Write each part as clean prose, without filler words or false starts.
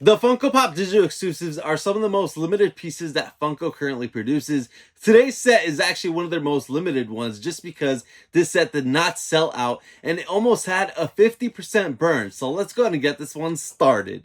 The Funko Pop digital exclusives are some of the most limited pieces that Funko currently produces. Today's set is actually one of their most limited ones just because this set did not sell out and it almost had a 50% burn. So let's go ahead and get this one started.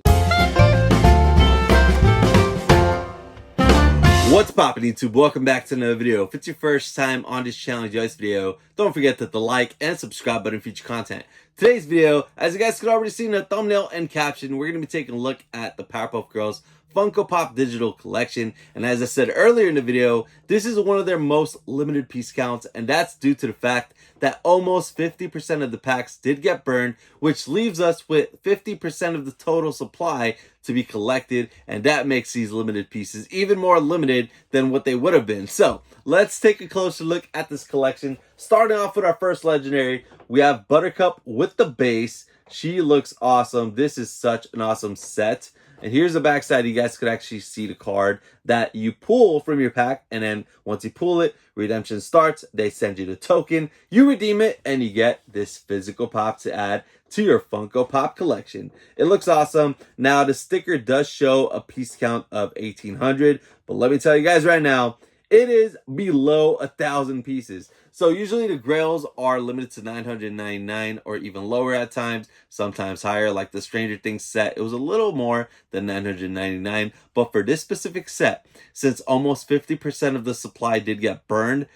What's poppin' YouTube? Welcome back to another video. If it's your first time on this channel, enjoy this video, don't forget to hit the like and subscribe button for future content. Today's video, as you guys could already see in the thumbnail and caption, we're going to be taking a look at the Powerpuff Girls Funko Pop Digital Collection. And as I said earlier in the video, this is one of their most limited piece counts, and that's due to the fact that almost 50% of the packs did get burned, which leaves us with 50% of the total supply to be collected, and that makes these limited pieces even more limited than what they would have been. So let's take a closer look at this collection. Starting off with our first legendary, we have Buttercup with the base. She looks awesome. This is such an awesome set. And here's the backside. You guys could actually see the card that you pull from your pack. And then once you pull it, redemption starts. They send you the token. You redeem it and you get this physical pop to add to your Funko Pop collection. It looks awesome. Now, the sticker does show a piece count of 1,800. But let me tell you guys right now, it is below 1,000 pieces. So usually the grails are limited to 999 or even lower at times, sometimes higher. Like the Stranger Things set, it was a little more than 999. But for this specific set, since almost 50% of the supply did get burned,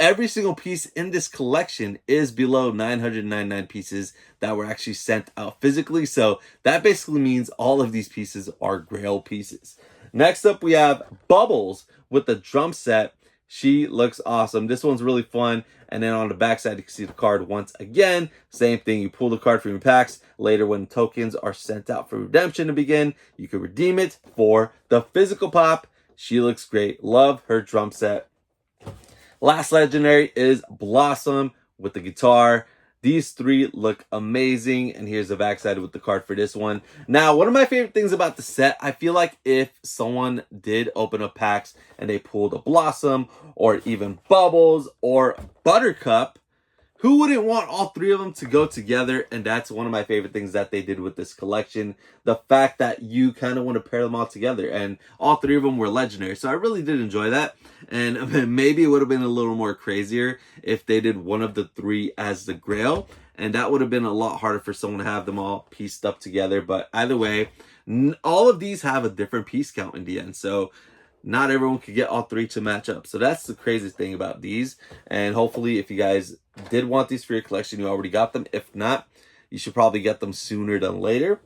every single piece in this collection is below 999 pieces that were actually sent out physically. So that basically means all of these pieces are grail pieces. Next up, we have Bubbles with the drum set. She looks awesome. This one's really fun. And then on the back side, you can see the card once again. Same thing. You pull the card from your packs. Later, when tokens are sent out for redemption to begin, you can redeem it for the physical pop. She looks great. Love her drum set. Last legendary is Blossom with the guitar. These three look amazing, and here's the backside with the card for this one. Now, one of my favorite things about the set, I feel like if someone did open up packs and they pulled a Blossom or even Bubbles or Buttercup, who wouldn't want all three of them to go together? And that's one of my favorite things that they did with this collection. The fact that you kind of want to pair them all together. And all three of them were legendary. So I really did enjoy that. And maybe it would have been a little more crazier if they did one of the three as the grail. And that would have been a lot harder for someone to have them all pieced up together. But either way, all of these have a different piece count in the end. So not everyone could get all three to match up. So that's the craziest thing about these. And hopefully, if you guys did want these for your collection, you already got them. If not, you should probably get them sooner than later.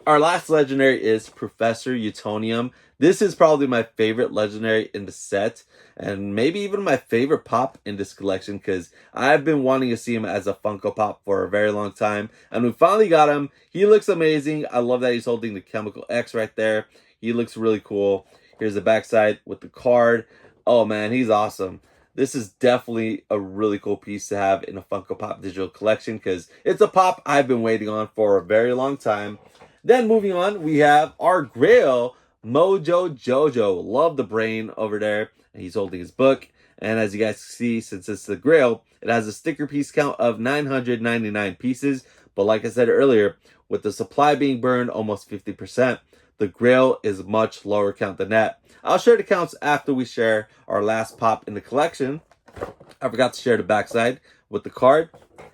Our last legendary is Professor Utonium. This is probably my favorite legendary in the set, and maybe even my favorite pop in this collection, because I've been wanting to see him as a Funko Pop for a very long time, and we finally got him. He looks amazing. I love that he's holding the Chemical X right there. He looks really cool. Here's the backside with the card. Oh man, he's awesome. This is definitely a really cool piece to have in a Funko Pop digital collection, because it's a pop I've been waiting on for a very long time. Then moving on, we have our grail, Mojo Jojo. Love the brain over there. And he's holding his book. And as you guys see, since it's the grail, it has a sticker piece count of 999 pieces. But like I said earlier, with the supply being burned almost 50%, the grail is much lower count than that. I'll share the counts after we share our last pop in the collection. I forgot to share the backside with the card.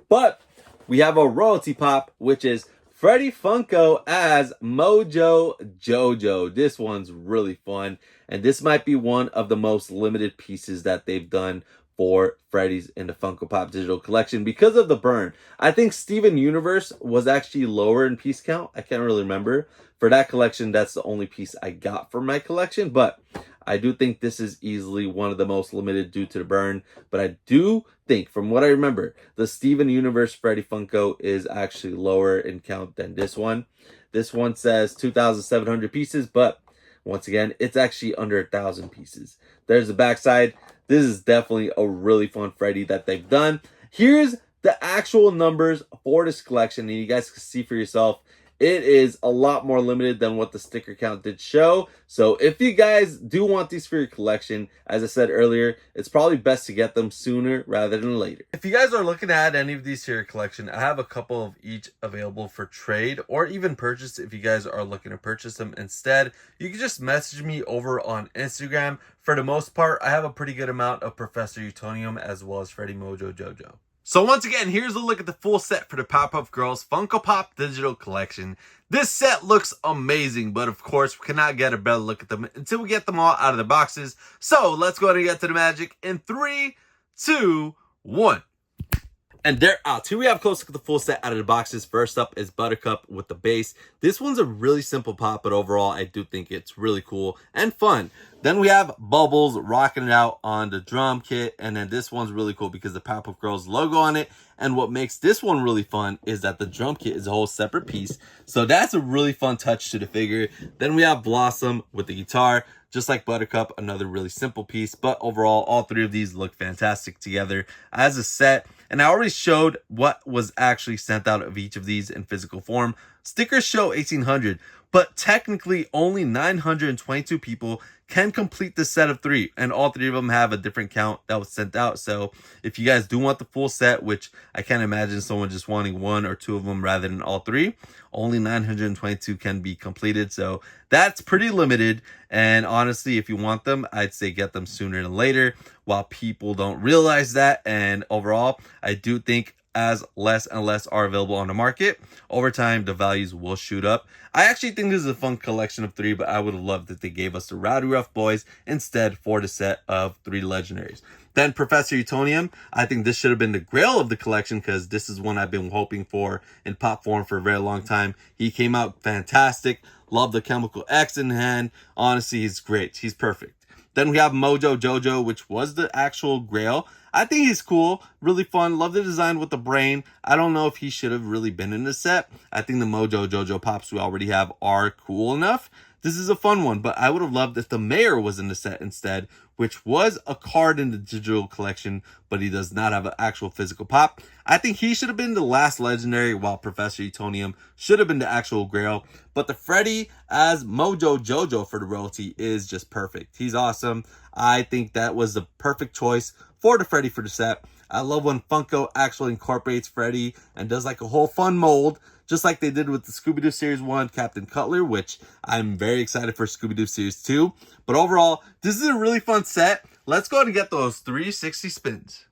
But we have a royalty pop, which is Freddy Funko as Mojo Jojo. This one's really fun. And this might be one of the most limited pieces that they've done for Freddy's in the Funko Pop digital collection because of the burn. I think Steven Universe was actually lower in piece count. I can't really remember. For that collection, that's the only piece I got for my collection. But I do think this is easily one of the most limited due to the burn. But I do think, from what I remember, the Steven Universe Freddy Funko is actually lower in count than this one. This one says 2,700 pieces, but once again, it's actually under 1,000 pieces. There's the backside. This is definitely a really fun Freddy that they've done. Here's the actual numbers for this collection, and you guys can see for yourself. it is a lot more limited than what the sticker count did show. So if you guys do want these for your collection, as I said earlier, it's probably best to get them sooner rather than later. If you guys are looking to add any of these to your collection, I have a couple of each available for trade or even purchase. If you guys are looking to purchase them instead, you can just message me over on Instagram. For the most part, I have a pretty good amount of Professor Utonium as well as Freddy Mojo Jojo. So once again, here's a look at the full set for the Powerpuff Girls Funko Pop Digital Collection. This set looks amazing, but of course, we cannot get a better look at them until we get them all out of the boxes. So let's go ahead and get to the magic in 3, 2, 1. And they're out. Here we have a close look at the full set out of the boxes. First up is Buttercup with the base. This one's a really simple pop, but overall, I do think it's really cool and fun. Then we have Bubbles rocking it out on the drum kit. And then this one's really cool because the Powerpuff Girls logo on it. And what makes this one really fun is that the drum kit is a whole separate piece. So that's a really fun touch to the figure. Then we have Blossom with the guitar. Just like Buttercup, another really simple piece. But overall, all three of these look fantastic together as a set. And I already showed what was actually sent out of each of these in physical form. Stickers show 1,800, but technically only 922 people can complete the set of 3. And all 3 of them have a different count that was sent out. So if you guys do want the full set, which I can't imagine someone just wanting 1 or 2 of them rather than all 3, only 922 can be completed. So that's pretty limited. And honestly, if you want them, I'd say get them sooner than later while people don't realize that. And overall, I do think as less and less are available on the market, over time, the values will shoot up. I actually think this is a fun collection of 3, but I would have loved that they gave us the Rowdy Rough Boys instead for the set of 3 legendaries. Then Professor Utonium, I think this should have been the grail of the collection because this is one I've been hoping for in pop form for a very long time. He came out fantastic. Love the Chemical X in hand. Honestly, he's great. He's perfect. Then we have Mojo Jojo, which was the actual grail. I think he's cool, really fun. Love the design with the brain. I don't know if he should have really been in the set. I think the Mojo Jojo pops we already have are cool enough. This is a fun one, but I would have loved if the mayor was in the set instead, which was a card in the digital collection, but he does not have an actual physical pop. I think he should have been the last legendary, while Professor Utonium should have been the actual grail. But the Freddy as Mojo Jojo for the royalty is just perfect. He's awesome. I think that was the perfect choice for the Freddy for the set. I love when Funko actually incorporates Freddy and does like a whole fun mold, just like they did with the Scooby-Doo Series 1 Captain Cutler, which I'm very excited for Scooby-Doo Series 2. But overall, this is a really fun set. Let's go ahead and get those 360 spins.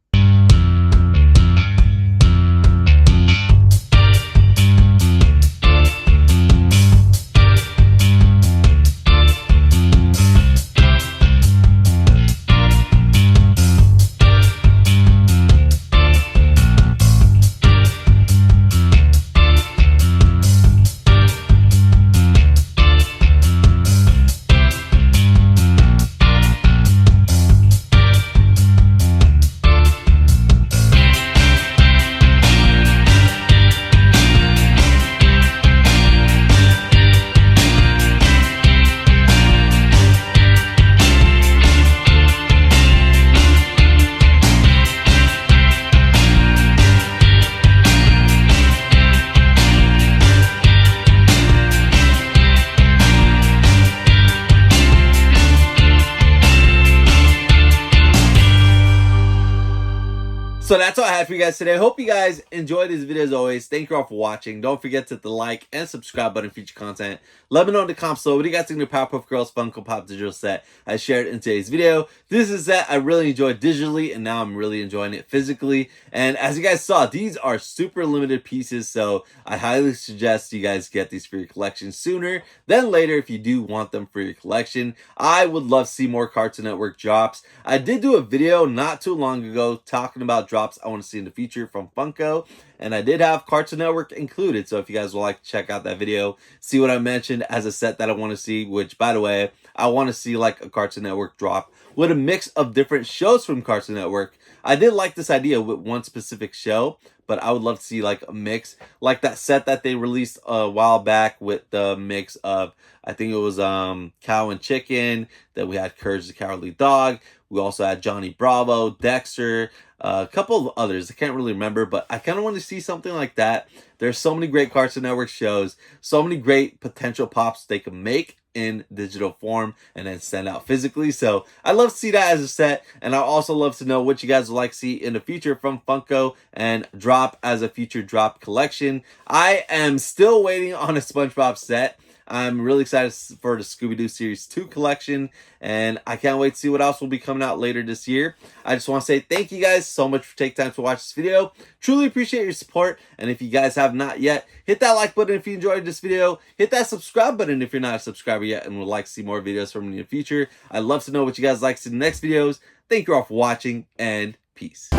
So that's all I have for you guys today. I hope you guys enjoyed this video as always. Thank you all for watching. Don't forget to hit the like and subscribe button for future content. Let me know in the comments below. What do you guys think of the Powerpuff Girls Funko Pop digital set I shared in today's video? This is a set I really enjoyed digitally, and now I'm really enjoying it physically. And as you guys saw, these are super limited pieces, so I highly suggest you guys get these for your collection sooner than later if you do want them for your collection. I would love to see more Cartoon Network drops. I did do a video not too long ago talking about drops I want to see in the future from Funko, and I did have Cartoon Network included, so if you guys would like to check out that video, see what I mentioned as a set that I want to see, which by the way, I want to see like a Cartoon Network drop with a mix of different shows from Cartoon Network. I did like this idea with one specific show, but I would love to see like a mix, like that set that they released a while back with the mix of, I think it was Cow and Chicken, then we had Courage the Cowardly Dog, we also had Johnny Bravo, Dexter, a couple of others I can't really remember, but I kind of want to see see something like that, there's so many great Cartoon Network shows, so many great potential pops they can make in digital form and then send out physically. So I love to see that as a set, and I also love to know what you guys would like to see in the future from Funko and drop as a future drop collection. I am still waiting on a SpongeBob set. I'm really excited for the Scooby-Doo Series 2 collection, and I can't wait to see what else will be coming out later this year. I just want to say thank you guys so much for taking time to watch this video. Truly appreciate your support, and if you guys have not yet, hit that like button if you enjoyed this video. Hit that subscribe button if you're not a subscriber yet and would like to see more videos from me in the future. I'd love to know what you guys like to see in the next videos. Thank you all for watching, and peace.